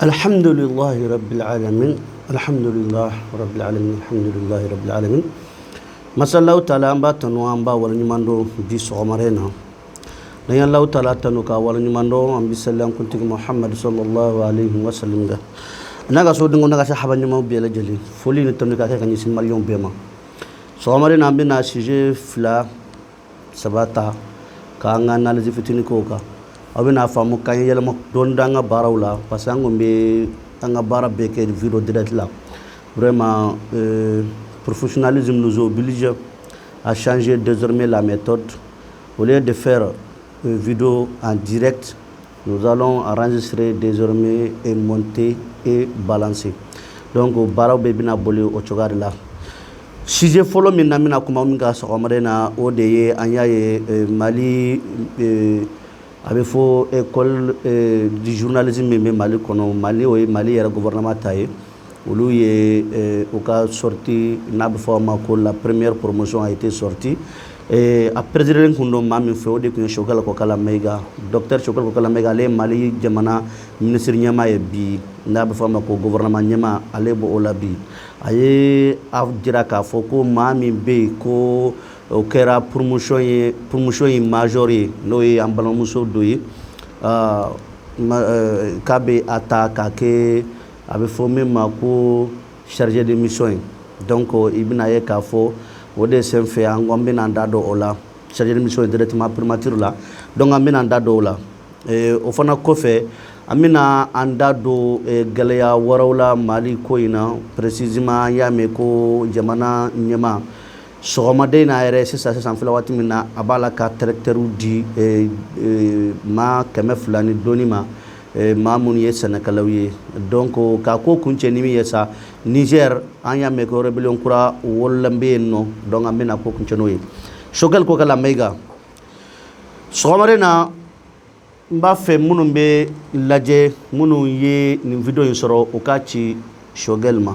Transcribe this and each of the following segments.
Alhamdulillah Rabbil Alamin. Alhamdulillah Rabbil Alamin. Alhamdulillah Rabbil Alamin. Masallahu ta'ala amba tanu amba wala nyumando bi somarena. Na Allah ta'ala tanu ka wala nyumando ambi sallam kunti Muhammad sallallahu alaihi wasallam ga. Naga so dungo naga sahaba nyuma bi la jeli. Foli ni tanu ka ka nyi sin marion bema. Somarena ambi na sujet fla sabata ka ngana la zifitini ko ka. Abina famu kan yelma don danga barawla parce que ngombe anga bara beke vidéo direct là vraiment professionnalisme nous oblige à changer désormais la méthode. Au lieu de faire vidéo en direct, nous allons enregistrer désormais et monter et balancer. Donc baraw be bina bolé o chogari là sujet folo min namina kuma min ga so amarena o de ye anya ye Mali avec fo école du journalisme mais Mali kono Mali o Mali era gouvernement taye olu ye au cas sorti n'a forma ko la première promotion a été sortie et a président kundo mami fe o de ko shokala ko kala mega docteur shokala ko kala mega le Mali jamana ministre nyama e bi n'a forma ko gouvernement nyama ale bo ola bi aye a dira ka fo ko mami be ko o kera promotion yi major yi no yi ambala muso do yi kabe ataka ke abe formé mako chargé de mission donc ibina ye ka fo o de sen fe angombe na ndado ola chargé de mission directement primature la donc amina ndado ola o fana ko fe amina andado galeya warawla Mali ko ina précisément ya me ko jamana nyema sogomade na ere sisa fila wati mina abala ka tracteuru di ma keme fulani doni ma ma mun ye senekalawi donc ka ko kunche ni mi yesa Niger anya me ko rebellion kura wolambe no donc amena ko kunche no yi shogal ko kala mega sogomade na mba fe munun be laje munun ye ni video yin soro o ka ci shogal ma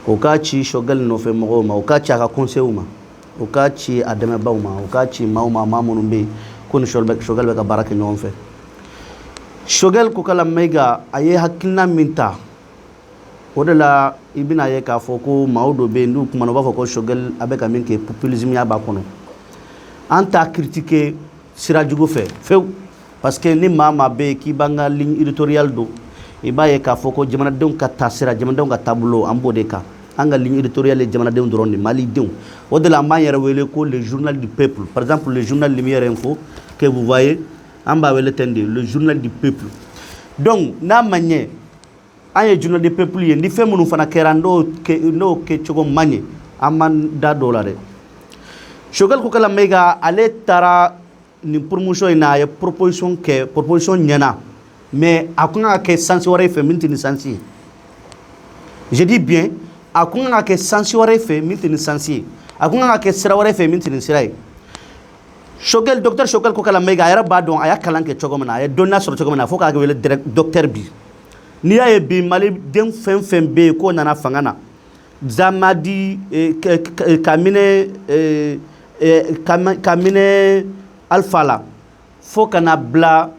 o ka ci shogal no fe mo ma o ka ci aka conseil ma o ka ci adama baw ma o ka ci mauma mamunun be kun shogal be ka baraka ñon fe shogal ko kala mega aye hakilna minta o de la ibina ye ka fo ko mawdo be ndu kuma no ba fo ko shogal abe ka min ke populisme ya ba kono anta critiquer sirajugo fe few parce que ni mama be ki banga ligne éditoriale do ibaye ka fo ko jamana don ka tasira jamana don ka tableau ambode ka anga ligne éditoriale jamana don drone Mali don au de la manière wele ko le journal du peuple par exemple le journal Lumière Info que vous voyez en bas wele tende le journal du peuple donc na manye anye journal du peuple ye ndi femunu fana kerando ke no ke chogo manye aman da dollar shogal ko kala mega ale tara ni promotion ina ya proposition nyana mais akunga ke sansi wara fe minti ni sansi je dis bien akunga ke sansi wara fe minti ni sansi akunga ke sira wara fe minti ni sirai shogal docteur shogal ko kala mega yara ba don aya kalanke chogomana aya donna sur chogomana foka ga wele direct docteur bi ni ya bi Mali dem fem be ko nana fangana zamadi kamine alfala foka na bla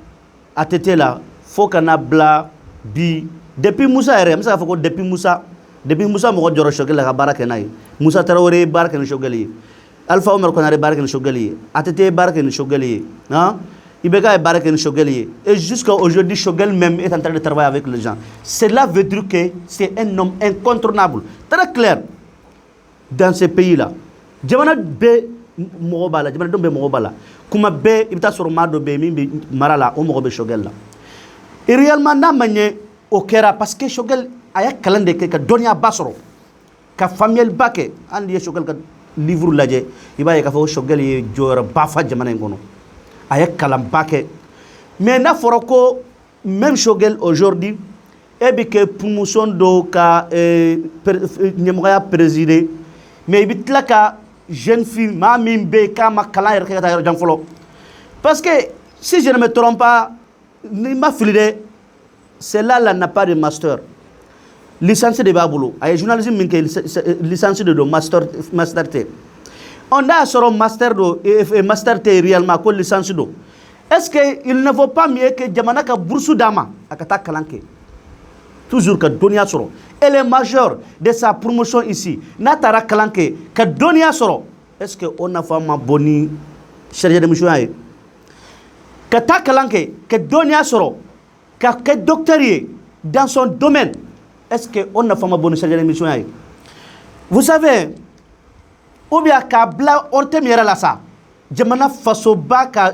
atetela foka na bla bi depuis Moussa ere msa foko depuis Moussa mo joro shogal la baraka nay Moussa Traoré baraka ni shogali Alpha Oumar Konaré baraka ni shogali atete baraka ni shogali hein Ibeka baraka ni shogali et jusqu'à aujourd'hui Shogal même est en train de travailler avec les gens. Cela veut dire que c'est un homme incontournable très clair dans ce pays là jamana be mogobala jamana dombe mogobala kuma be ibta sur mado be mi marala o mogobe shogal la et réellement na manye o kera parce que shogal aya kalande ke ka donia basoro ka famille bake andi shogal ka livre laje ibaye ka fo shogal ye jora bafa jamana ngono aya kalam bake mais na foroko même shogal aujourd'hui e bi ke promotion do ka nyemaya présider mais bitla ka jeune fille ma mimbe kama kala yer kata yer janfolo parce que si je ne me trompe pas ni ma filide c'est là la n'a pas de master licencié de babulu ay journalisme min ke licencié de master T on a sur master do et master T réellement ko licence do est-ce que il ne vaut pas mieux que jamana ka boursu dama akata kalanke toujours ka doniya sɔrɔ. Elle est majeure de sa promotion ici. N'a taara kalan kɛ ka doniya sɔrɔ. Est-ce que o nafa ma bon ni chargé de mission ye? Ka taa kalan kɛ ka doniya sɔrɔ ka kɛ docteur ye dans son domaine. Est-ce que o nafa ma bon ni chargé de mission ye? Vous savez, ou bien ka bila ortem yɛrɛ la sa. Jamana fasoba ka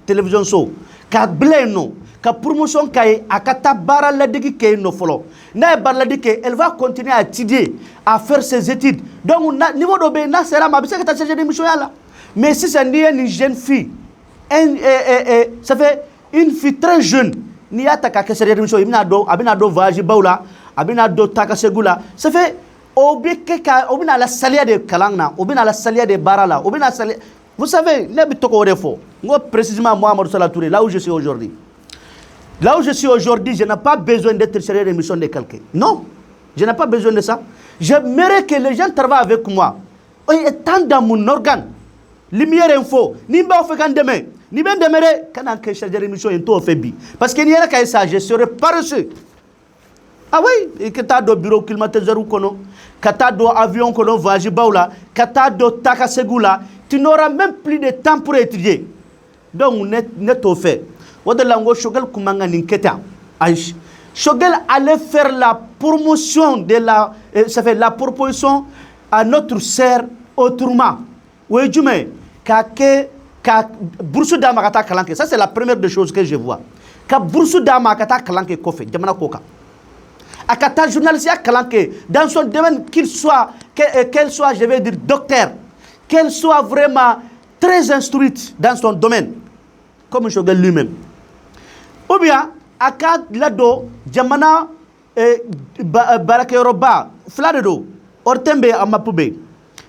télévision so ka bila yen nɔ ka promotion k'a ye a ka taa baara ladege kɛ yen nɔ fɔlɔ. N'a ye baara ladege kɛ, elle va continuer à étudier, à faire ses études. Donc niveau dɔ bɛ yen n'a sera ma a bɛ se ka taa chargé de mission ya la. Mais sisan n'i ye nin jeune fille, ça fait une fille très jeune, n'i y'a ta k'a kɛ chargé de mission, a bɛna dɔn voyage baw la, a bɛna dɔn taa ka segin la. Ça fait o bɛ kɛ ka o bɛna la saliya de kalan na, o bɛna la saliya de baara la, o bɛna saliya. Vous savez, ne bɛ tɔgɔ o de fɔ. N ko précisément moi Amadou Sala Touré, là où je suis aujourd'hui. Là où je suis aujourd'hui, je n'ai pas besoin d'être chargé de mission de quelqu'un. Non, je n'ai pas besoin de ça. J'aimerais que les gens travaillent avec moi. Étant dans mon organe, lumière info, ni ba fait quand demain, ni ben demain, quand on est chargé de mission, on fait bi. Parce que n'y a qu'à ça, je serai paresseux. Ah oui, et que tu as do bureau climatiseur ou kono, que tu as do avion kono voyage baoula, que tu as do taka segula, tu n'auras même plus de temps pour étudier. Donc, net au fait. Shogel Kumanga Ninketa. Shogel allait faire la promotion de la, ça fait la proposition à notre sœur autrement. Oui, du moins, ka Boursu Damakata Kalanke. Ça, c'est la première des choses que je vois. Ka Boursu Damakata Kalanke Kofe, Jamana Koka. Akata journaliste Kalanke, dans son domaine, qu'elle soit, je vais dire, docteur, qu'elle soit vraiment très instruite dans son domaine, comme Shogel lui-même. Ou bien, akad lado jamana barakeyoroba fladedo ortembe amapube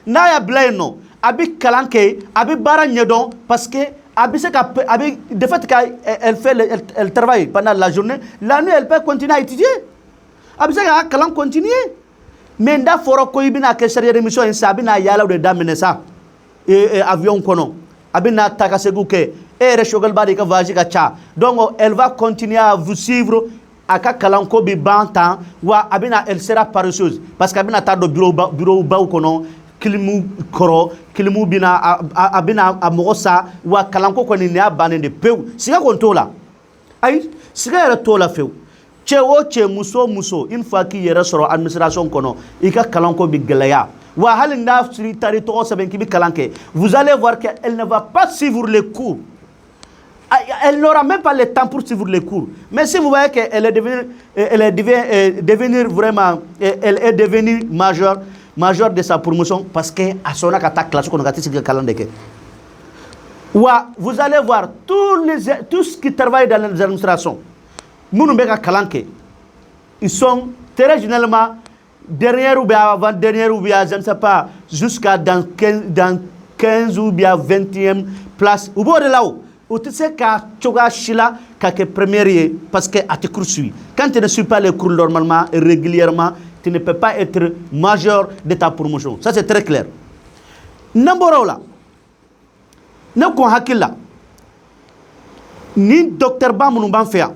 na ya blaino abi kalanke abi bara nyedon parce que abi se ka abi de fait elle travaille pendant la journée, la nuit elle peut continuer à étudier, abi se ka kalan continuer. Mais nda foro ko ibina ke chargé de mission en sabina yala de damene ça et avion kono abina takasegu ke et Shogel Badi ka voyage ka cha. Donc elle va continuer à vous suivre à ka kalanko bi bantan wa abina elle sera paresseuse parce qu'abina ta do bureau ba kono kilimu koro kilimu bina abina amosa wa kalanko ko ni ne abane de peu sika ko tola ay sika era tola feu che o che muso une fois qu'il yera soro administration kono ika kalanko bi gelaya wa halin na suri tari to saben ki bi kalanke. Vous allez voir qu'elle ne va pas suivre les cours. Elle n'aura même pas le temps pour suivre les cours. Mais si vous voyez qu'elle est devenue vraiment, elle est devenue majeure de sa promotion parce qu'elle a son classe qu'on a calendrier. Vous allez voir tous qui travaillent dans les administrations. Ils sont très généralement dernière ou bien avant dernière ou bien je ne sais pas jusqu'à dans 15 ou bien 20e place. Au bord de là-haut. Tu sais qu'à Tchoga Shila, qu'à première parce que à te poursuit. Quand tu ne suis pas les cours normalement et régulièrement, tu ne peux pas être majeur de ta promotion. Ça c'est très clair. Namborola, ne kon hakila, ni docteur Bamoun Banfea,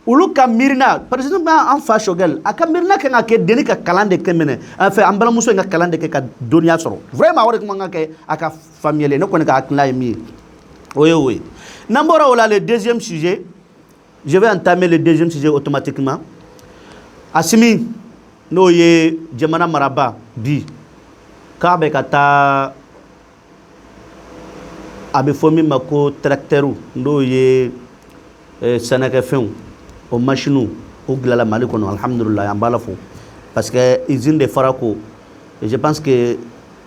ou le Mirna, par exemple en Fashogel, à Camirna qui a que Denika Kalande Kemene, enfin en Balamousso et Kalande qui a Donia Soro. Vraiment, on a que à famille, ne connaît qu'à Klaimi. Oui, oui. Nambora ola le deuxième sujet. Je vais entamer le deuxième sujet automatiquement. Asimi, no ye Jamana Maraba bi. Kabe kata abe fomi mako tracteru no ye Sénégal fin au machine au glala malikono alhamdulillah ambalafo parce que usine de Farako et je pense que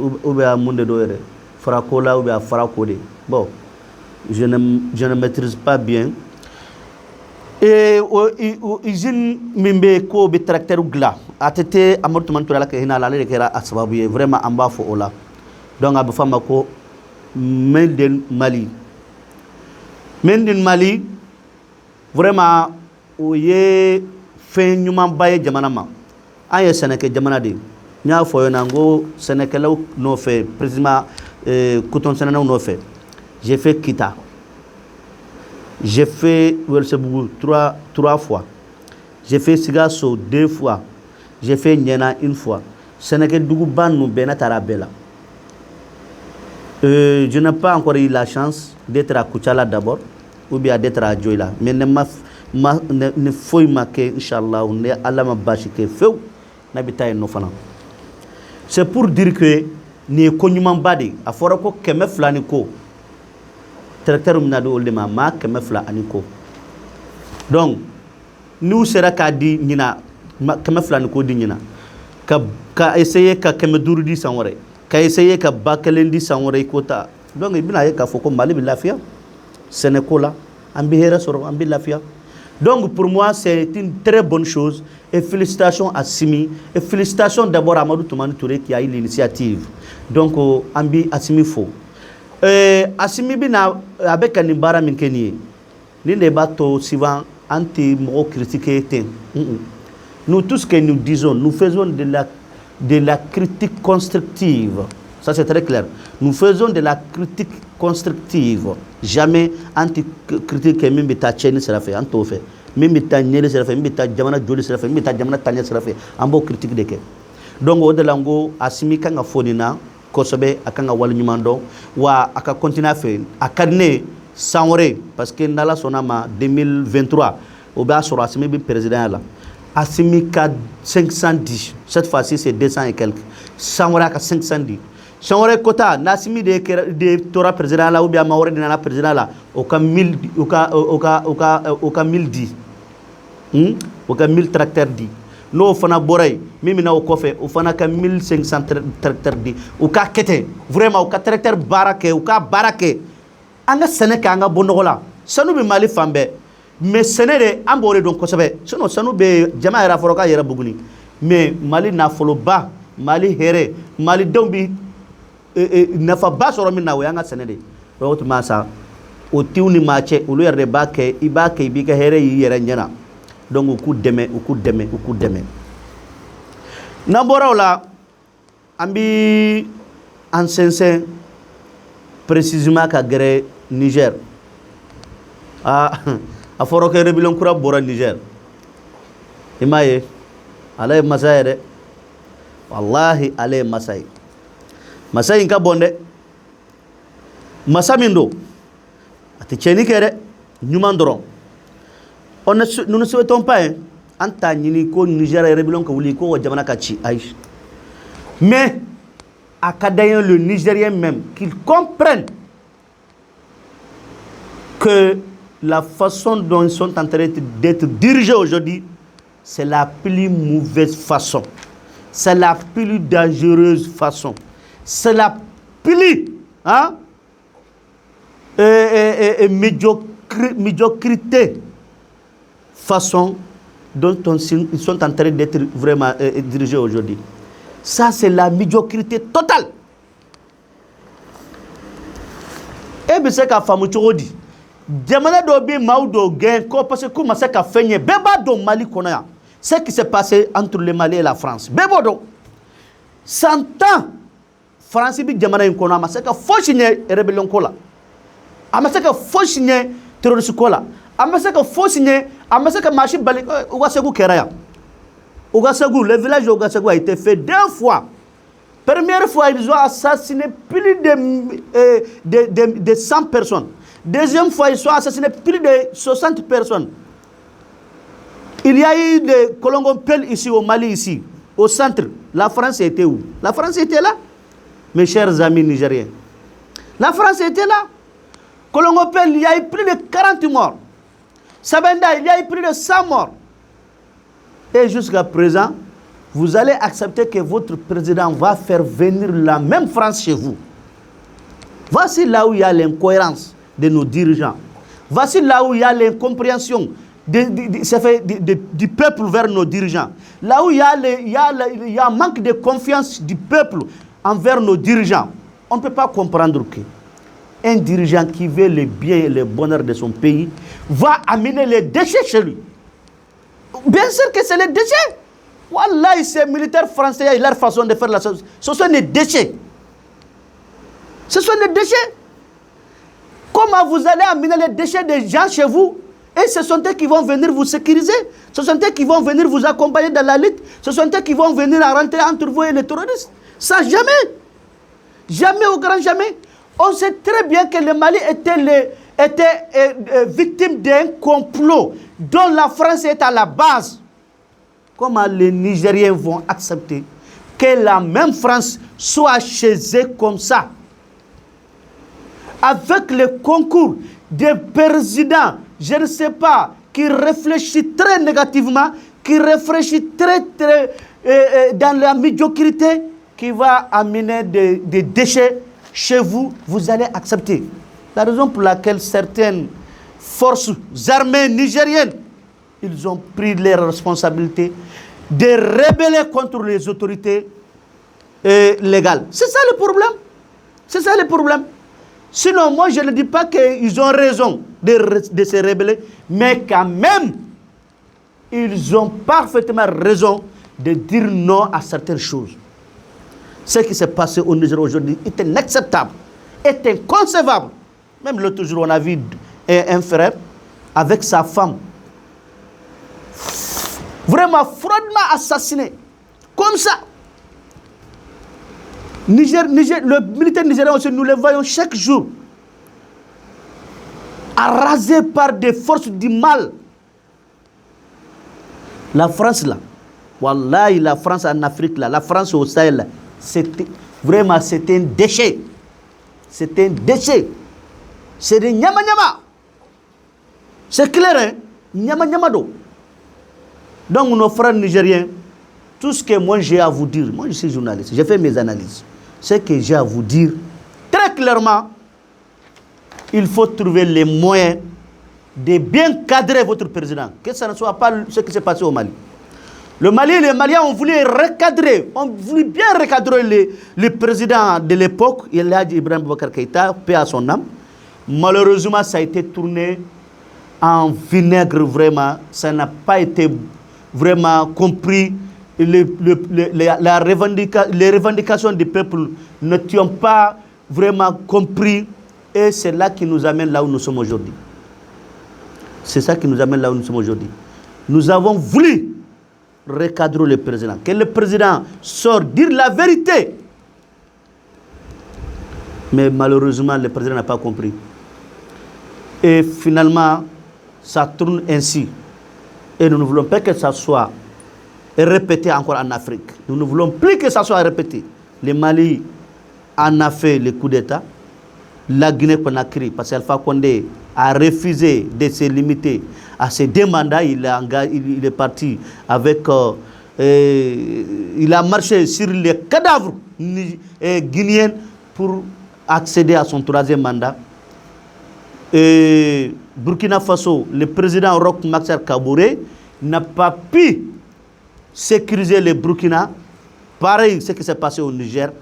ou bien monde doere Farako là ou bien Farako de bon. Je ne maîtrise pas bien. Et usine mimbe ko bi tracteur gla atete amortement to la ke hina la le kera asbabu vraiment amba fo ola donc abu fama ko Menden Mali vraiment oye fe nyuma baye jamana ma aye Sénégal jamana de nya fo yo nango Sénégal no fait précisément coton Sénégal no fait. J'ai fait Kita. J'ai fait Ouelsebougou trois fois. j'ai fait Sigasso 2 fois, j'ai fait Niena 1 fois. Sénégal Dougouban nous Benatara Bella. Je n'ai pas encore eu la chance d'être à Kouchala d'abord, ou bien d'être à Djoila. Mais ne faut pas que, Inch'Allah, on est à la mabashike feu, n'habita et nofana. C'est pour dire que ni konyuman badi, a fora ko keme flani ko, tracteur minado oldema ma keme fla aniko. Donc, nous sera ka di nina, keme flani ko di nina. Ka essayer ka keme duru di sanware. Ka essayer ka bakelen di sanware kota. Donc, il bina ye ka foko mali bi lafia. Sénécola, ambi hera soro, ambi lafia. Donc pour moi c'est une très bonne chose et félicitations à Simi et félicitations d'abord à Amadou Toumani Touré qui a eu l'initiative. Donc ambi Assimi fo. Assimi bina avec Kanibara Minkeni. Ni débat souvent anti-mo critiquer. Nous tout ce que nous disons, nous faisons de la critique constructive. Ça c'est très clair. Nous faisons de la critique constructive. Jamais anti-critique même bita cheni sera fait, anto fait. Même bita nyele sera fait, même bita jamana joli sera fait, même bita jamana tanya sera fait. Ambo critique deke. Donc au delango asimi kanga fonina kosobe akanga wali nyumando wa aka continue fait akane sanwore parce que nala sonama 2023 au bas sur asimi bi président là. Asimi ka 510. Cette fois-ci c'est 200 et quelques. Sanwore ka 510. Chanwore kota nasimi de tora président là ou bien mawore de na président là au cas 1000 au cas 1010 au cas 1000 tracteurs di no fana boray mimi na o kofe o fana ka 1500 tracteurs di au cas kete vraiment au cas tracteur barake au cas barake anga seneka anga bondola sanu bi mali fambe mais senere ambore donc kosobe sono sanu be jama era foroka yera buguni mais mali na folo ba mali here mali dombi nafa ba soro min na we anga senede rawtu masa o tiwni mache ulu yerde bake ibake ibika here yi yere nyana donc ku deme na borawla ambi ansense précisément ka gere Niger a foro ke rebilon kura bora Niger imaye alay masayede wallahi alay masay Masai inka bonde Masamindo ati cheni kere nyumandoron nous ne souhaitons pas anta nyini ko Niger rebilon ko wuli ko jamana ka ci aish mais acadien le Nigérien même qu'ils comprennent que la façon dont ils sont en train d'être dirigés aujourd'hui c'est la plus mauvaise façon, c'est la plus dangereuse façon. C'est la plus médiocrité façon dont ils sont en train d'être vraiment dirigés aujourd'hui. Ça, c'est la médiocrité totale. Et bien, c'est qu'à Famouchorodi, Diamana Dobi Maoudo Gain, parce que comment c'est qu'à Feigné, Beba do Mali Konaya, ce qui s'est passé entre le Mali et la France. Beba do 100 ans. France bi jamana in kono amaseka foshine rebellion kola amaseka foshine terroriste kola amaseka foshine amaseka marché bali Ouagassogou keraya Ouagassogou le village de Ouagassogou a été fait 2 fois. Première fois ils ont assassiné plus de 100 personnes. Deuxième fois ils ont assassiné plus de 60 personnes. Il y a eu des Colongompel ici au Mali ici au centre. La France était où? La France était là. Mes chers amis nigériens, la France était là. Colongopel, il y a eu plus de 40 morts. Sabenda, il y a eu plus de 100 morts. Et jusqu'à présent, vous allez accepter que votre président va faire venir la même France chez vous. Voici là où il y a l'incohérence de nos dirigeants. Voici là où il y a l'incompréhension du peuple vers nos dirigeants. Là où il y a un manque de confiance du peuple envers nos dirigeants. On ne peut pas comprendre qu'un dirigeant qui veut le bien et le bonheur de son pays va amener les déchets chez lui. Bien sûr que c'est les déchets. Wallah, ces militaires français, leur façon de faire la chose, ce sont des déchets. Ce sont des déchets. Comment vous allez amener les déchets des gens chez vous Et ce sont eux qui vont venir vous sécuriser. Ce sont eux qui vont venir vous accompagner dans la lutte. Ce sont eux qui vont venir à rentrer entre vous et les terroristes. Ça, jamais. Jamais au grand jamais. On sait très bien que le Mali était victime d'un complot dont la France est à la base. Comment les Nigériens vont accepter que la même France soit chez eux comme ça? Avec le concours des présidents, je ne sais pas, qui réfléchit très négativement, qui réfléchit très dans la médiocrité, qui va amener des déchets chez vous, vous allez accepter. La raison pour laquelle certaines forces armées nigériennes, ils ont pris leurs responsabilités de rebeller contre les autorités légales. C'est ça le problème. C'est ça le problème. Sinon, moi, je ne dis pas qu'ils ont raison de se rebeller, mais quand même, ils ont parfaitement raison de dire non à certaines choses. Ce qui s'est passé au Niger aujourd'hui est inacceptable, est inconcevable. Même l'autre jour, on a vu un frère avec sa femme, vraiment froidement assassiné, comme ça. Le militaire nigérien aussi, nous le voyons chaque jour, arrasé par des forces du mal. La France là, wallahi, la France en Afrique là, la France au Sahel, c'était vraiment un déchet. C'est un déchet. C'est des nyama nyama. C'est clair, hein? Nyama nyama do. Donc nos frères nigériens, tout ce que moi j'ai à vous dire, moi je suis journaliste, j'ai fait mes analyses. Ce que j'ai à vous dire, très clairement, il faut trouver les moyens de bien cadrer votre président. Que ce ne soit pas ce qui s'est passé au Mali. Le Mali et les Maliens ont voulu recadrer, ont voulu bien recadrer le président de l'époque, El Hadji Ibrahim Boubacar Keïta, paix à son âme. Malheureusement, ça a été tourné en vinaigre, vraiment. Ça n'a pas été vraiment compris. Les revendications du peuple n'ont pas vraiment compris. Et c'est là qui nous amène là où nous sommes aujourd'hui. C'est ça qui nous amène là où nous sommes aujourd'hui. Nous avons voulu recadrer le président. Que le président sorte dire la vérité. Mais malheureusement, le président n'a pas compris. Et finalement, ça tourne ainsi. Et nous ne voulons pas que ça soit répété encore en Afrique. Nous ne voulons plus que ça soit répété. Le Mali en a fait le coup d'État. La Guinée-Conakry, parce qu'Alpha Condé a refusé de se limiter à ses deux mandats. Il est parti avec... il a marché sur les cadavres guinéens pour accéder à son troisième mandat. Et Burkina Faso, le président Roch Marc Kaboré n'a pas pu sécuriser le Burkina. Pareil, ce qui s'est passé au Niger,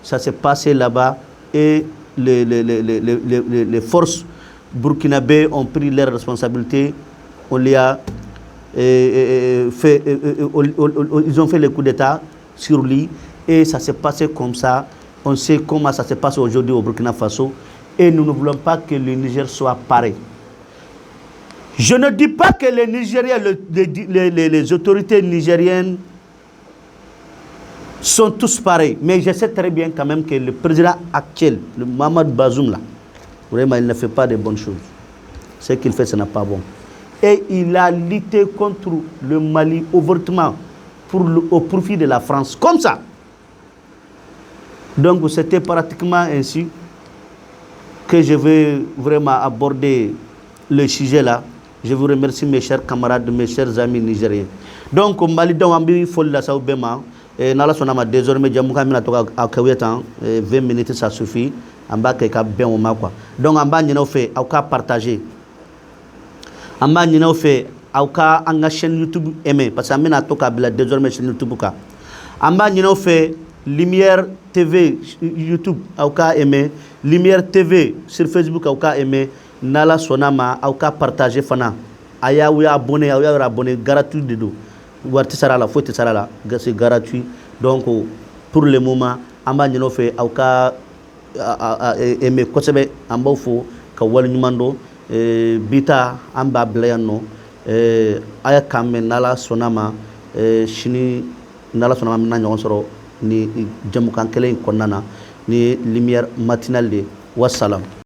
ça s'est passé là-bas et les forces burkinabées ont pris leurs responsabilités. On les a fait, ils ont fait le coup d'État sur lui et ça s'est passé comme ça. On sait comment ça se passe aujourd'hui au Burkina Faso et nous ne voulons pas que le Niger soit pareil. Je ne dis pas que les Nigériens, les autorités nigériennes sont tous pareils, mais je sais très bien quand même que le président actuel, le Mohamed Bazoum là, vraiment il ne fait pas de bonnes choses. Ce qu'il fait, ce n'est pas bon. Et il a lutté contre le Mali ouvertement au profit de la France, comme ça. Donc c'était pratiquement ainsi que je vais vraiment aborder le sujet là. Je vous remercie mes chers camarades, mes chers amis nigériens. Donc au Mali, dans il faut la saubema. Nala sonama désormais jamuka mina toka akawetan 20 minutes ça suffit. Amba ka ben au ma quoi. Donc amba nyina fait au ka partager. Amba nyina fait au ka anga chaîne YouTube aimer parce que amena toka bila désormais chaîne YouTube ka. Amba nyina fait Lumière TV YouTube au ka aimer, Lumière TV sur Facebook au ka aimer. Nala sonama au ka partager fana. Aya ou abonné gratuit de dos. Warti sarala foti sarala c'est gratuit donc pour le moment amba ñino fe awka aimer kosebe amba fo ka wal ñumando bita an b'a bila yan nɔ a ye kan mɛn n'ala sɔnna ma sini n'ala sɔnna ma an bɛna ɲɔgɔn sɔrɔ ni jamukan kelen in kɔnɔna na ni lumière matinale de ye wassalam.